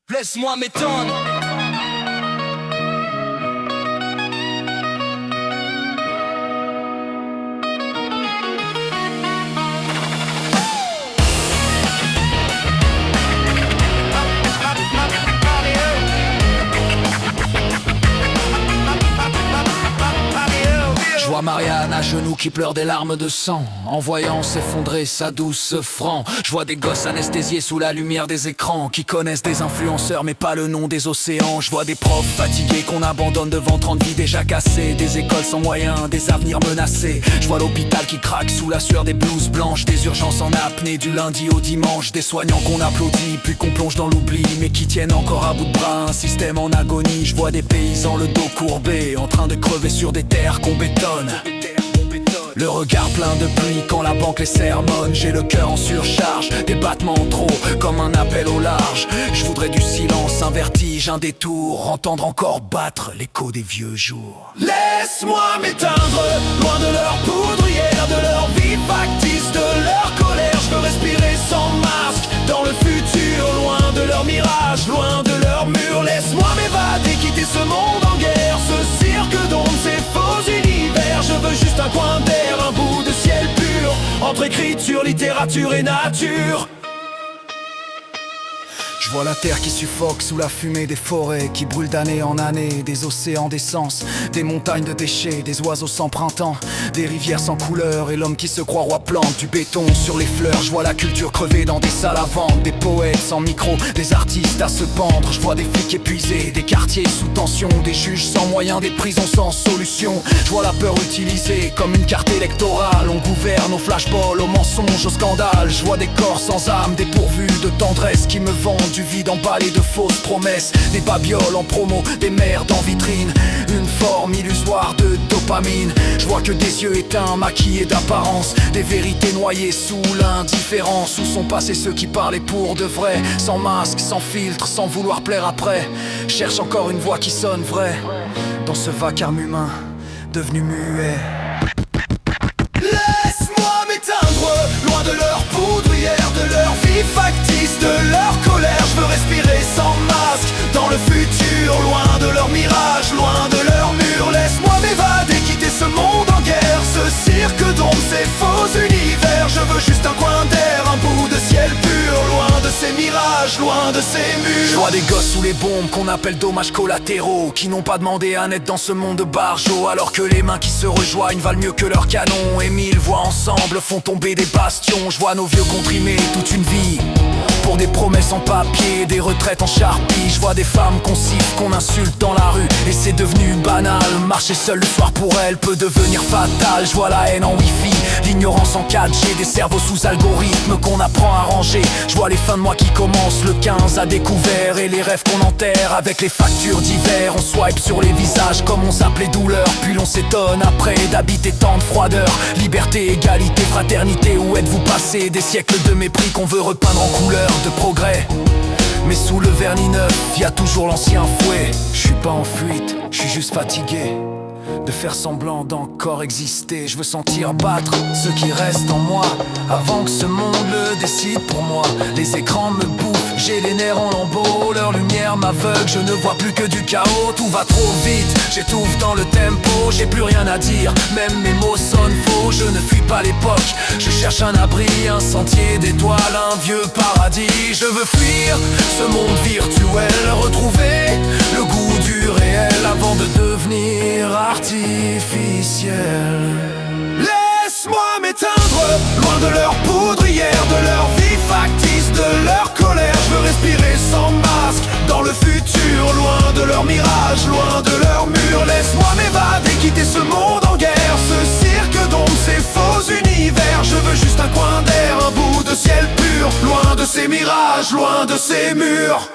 Laisse-moi m'étendre. Je vois Marianne à genoux qui pleure des larmes de sang en voyant s'effondrer sa douce franc. Je vois des gosses anesthésiés sous la lumière des écrans qui connaissent des influenceurs mais pas le nom des océans. Je vois des profs fatigués qu'on abandonne devant 30 vies déjà cassées, des écoles sans moyens, des avenirs menacés. Je vois l'hôpital qui craque sous la sueur des blouses blanches, des urgences en apnée du lundi au dimanche, des soignants qu'on applaudit puis qu'on plonge dans l'oubli mais qui tiennent encore à bout de bras un système en agonie. Je vois des paysans le dos courbé en train de crever sur des terres qu'on bétonne. Le regard plein de pluie quand la banque les sermonne. J'ai le cœur en surcharge, des battements trop comme un appel au large. Je voudrais du silence, un vertige, un détour, entendre encore battre l'écho des vieux jours. Laisse-moi m'éteindre, loin de leur poudrière, de leur vie factice, de leur colère. Je veux respirer sans masque, dans le futur, loin de leur mirage, loin de leur mur. Laisse-moi m'évader, quitter ce monde en guerre, ce cirque d'ombre, ces faux univers. Je veux juste un coin d'air, un bout de ciel pur, entre écriture, littérature et nature. Je vois la terre qui suffoque sous la fumée des forêts qui brûlent d'année en année, des océans d'essence, des montagnes de déchets, des oiseaux sans printemps, des rivières sans couleur et l'homme qui se croit roi plante du béton sur les fleurs. Je vois la culture crever dans des salles à vendre, des poètes sans micro, des artistes à se pendre. Je vois des flics épuisés, des quartiers sous tension, des juges sans moyens, des prisons sans solution. Je vois la peur utilisée comme une carte électorale. On gouverne au flashball, au mensonge, au scandale. Je vois des corps sans âme, dépourvus de tendresse qui me vendent du vide emballé de fausses promesses, des babioles en promo, des merdes en vitrine, une forme illusoire de dopamine. Je vois que des yeux éteints, maquillés d'apparence, des vérités noyées sous l'indifférence. Où sont passés ceux qui parlaient pour de vrai, sans masque, sans filtre, sans vouloir plaire après. Cherche encore une voix qui sonne vraie dans ce vacarme humain devenu muet. Laisse-moi m'éteindre, loin de leur poudrière, de leur vie factice, de leur colère. Je veux respirer sans masque, dans le futur, loin de leur mirage, loin de leur mur. Laisse-moi m'évader, quitter ce monde en guerre, ce cirque d'ombre, ces faux univers. Je veux juste un coin d'air, un bout de ciel pur, loin de ces mirages, loin de ces murs. Je vois des gosses sous les bombes qu'on appelle dommages collatéraux, qui n'ont pas demandé à naître dans ce monde de barjots, alors que les mains qui se rejoignent valent mieux que leurs canons. Et mille voix ensemble font tomber des bastions. Je vois nos vieux comprimés toute une vie pour des promesses en papier, des retraites en charpie. Je vois des femmes qu'on siffle, qu'on insulte dans la rue, et c'est devenu banal. Marcher seul le soir pour elles peut devenir fatal. Je vois la haine en wifi, l'ignorance en 4G, des cerveaux sous algorithme qu'on apprend à ranger. Je vois les fins de mois qui commencent le 15 à découvert, et les rêves qu'on enterre avec les factures d'hiver. On swipe sur les visages comme on zappe les douleurs, puis l'on s'étonne après d'habiter tant de froideur. Liberté, égalité, fraternité, où êtes-vous passé? Des siècles de mépris qu'on veut repeindre en couleur de progrès. Mais sous le vernis neuf, y a toujours l'ancien fouet. Je suis pas en fuite, je suis juste fatigué de faire semblant d'encore exister. Je veux sentir battre ce qui reste en moi avant que ce monde le décide pour moi. Les écrans me bouffent, j'ai les nerfs en lambeaux, leur lumière m'aveugle, je ne vois plus que du chaos. Tout va trop vite, j'étouffe dans le tempo, j'ai plus rien à dire, même mes mots sonnent faux. Je ne fuis pas l'époque, je cherche un abri, un sentier d'étoiles, un vieux paradis. Je veux fuir ce monde virtuel, retrouver le goût du réel avant de devenir artificiel. Laisse-moi m'éteindre, loin de leur poudrière, de leur vie factice, de leur colère. Je veux respirer sans masque, dans le futur, loin de leur mirage, loin de leur mur. Laisse-moi m'évader, quitter ce monde en guerre, ce cirque d'ombre, ces faux univers. Je veux juste un coin d'air, un bout de ciel pur, loin de ces mirages, loin de ces murs.